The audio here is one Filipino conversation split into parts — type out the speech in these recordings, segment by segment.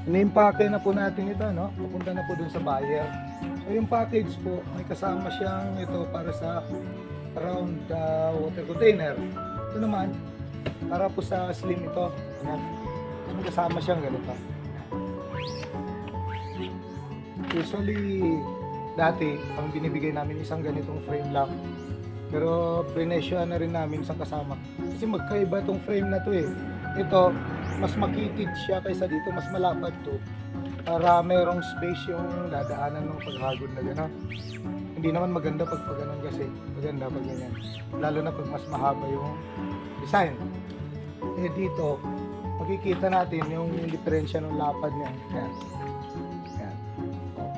ini-impake na po natin ito, no? Pupunta na po dun sa buyer. So yung package po, may kasama siyang ito para sa round water container. Ito naman, para po sa slim ito. Ayan. So, may kasama siyang ganito. Usually, dati, ang binibigay namin isang ganitong frame lang. Pero prinesyoan na rin namin isang kasama. Kasi magkaiba itong frame na to eh. Ito, mas makitid siya kaysa dito, mas malapad to. Para merong space yung dadaanan ng paghagod na gano'n. Hindi naman maganda pag ganun kasi. Maganda pag ganyan. Lalo na pag mas mahaba yung design. Eh dito, makikita natin yung diferensya ng lapad niya. Ayan. Ayan.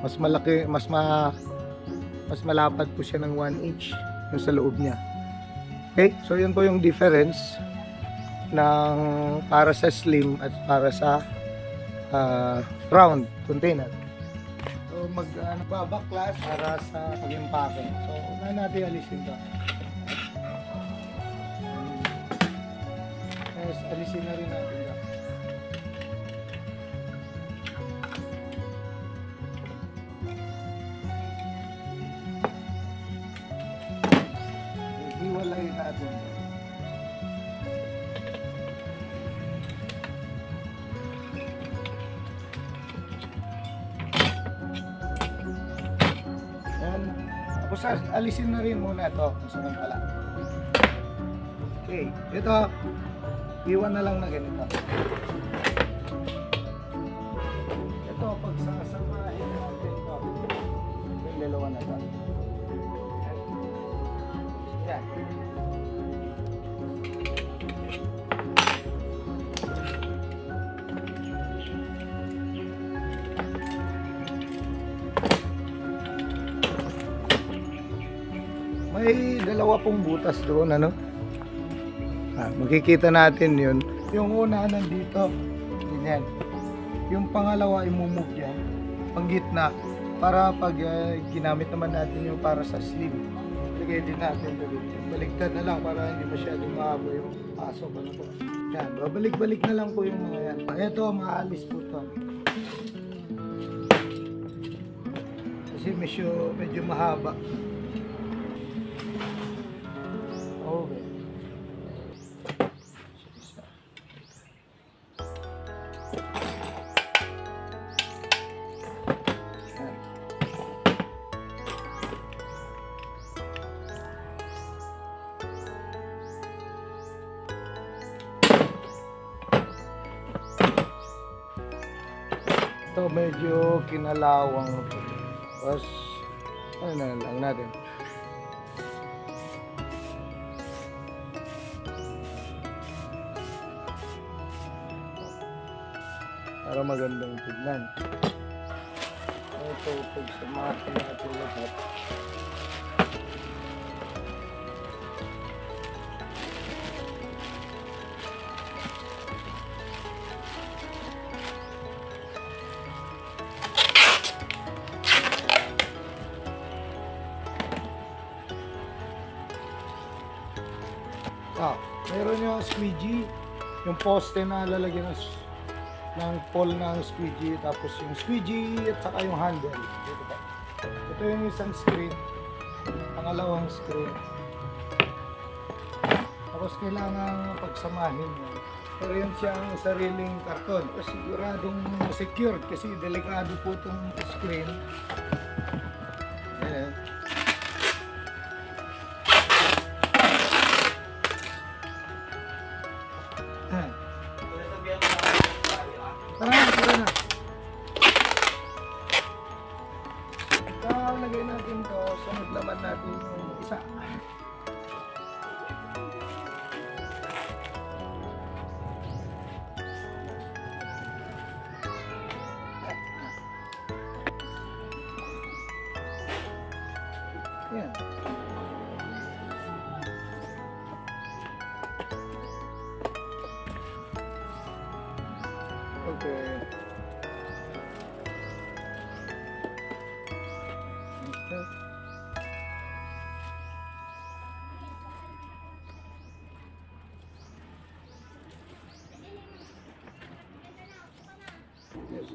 Mas malaki, mas malapad po siya ng 1 inch yung sa loob niya. Okay? So yun po yung difference ng para sa slim at para sa round container. So magbabaklas para sa pag-impake. So unahin natin alisin to. Yes, alisin na rin natin to. Hiwalayin natin. Tapos alisin na rin muna ito. Masunod pala. Okay. Ito, iwan na lang na ganito. Ito, pag sasamahin natin ito, yung dalawa na ito. Yan. May dalawa pong butas doon, ano? Makikita natin yun. Yung una nandito, ganyan. Yung pangalawa imumove yan, pang gitna, para pag ginamit naman natin yung para sa slim. Lagay din natin ito dito. Baligtad na lang para hindi masyadong mahaba yung pasok. Ano po. Yan, babalik-balik na lang po yung mga yan. Ito, maalis po ito. Kasi medyo mahaba. Okay. Ito medyo kinalawang. Tapos ano na lang natin. Para magandang tignan. Ito, pag samahin natin lahat. Meron yung squeegee, yung poste na lalagyan ng pole ng squeegee, tapos yung squeegee at saka yung handle. Ito yung isang screen, pangalawang screen. Tapos kailangan pagsamahin yun. Pero yun siyang sariling karton. Kasi siguradong secured kasi delikado po itong screen. Ayan. Tara na. Lagay natin to, sunod laman natin yung isa. Yan. Okay. Yes.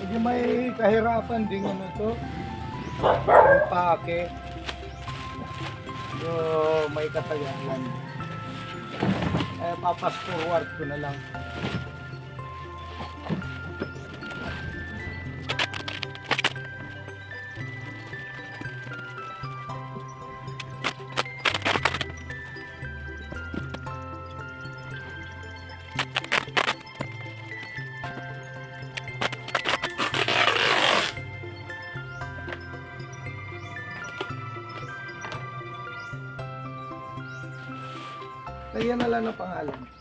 Medyo may kahirapan din ano to. Yung pake. Yung may katayangan. Papas forward ko na lang. Kaya na lang ang pangalan.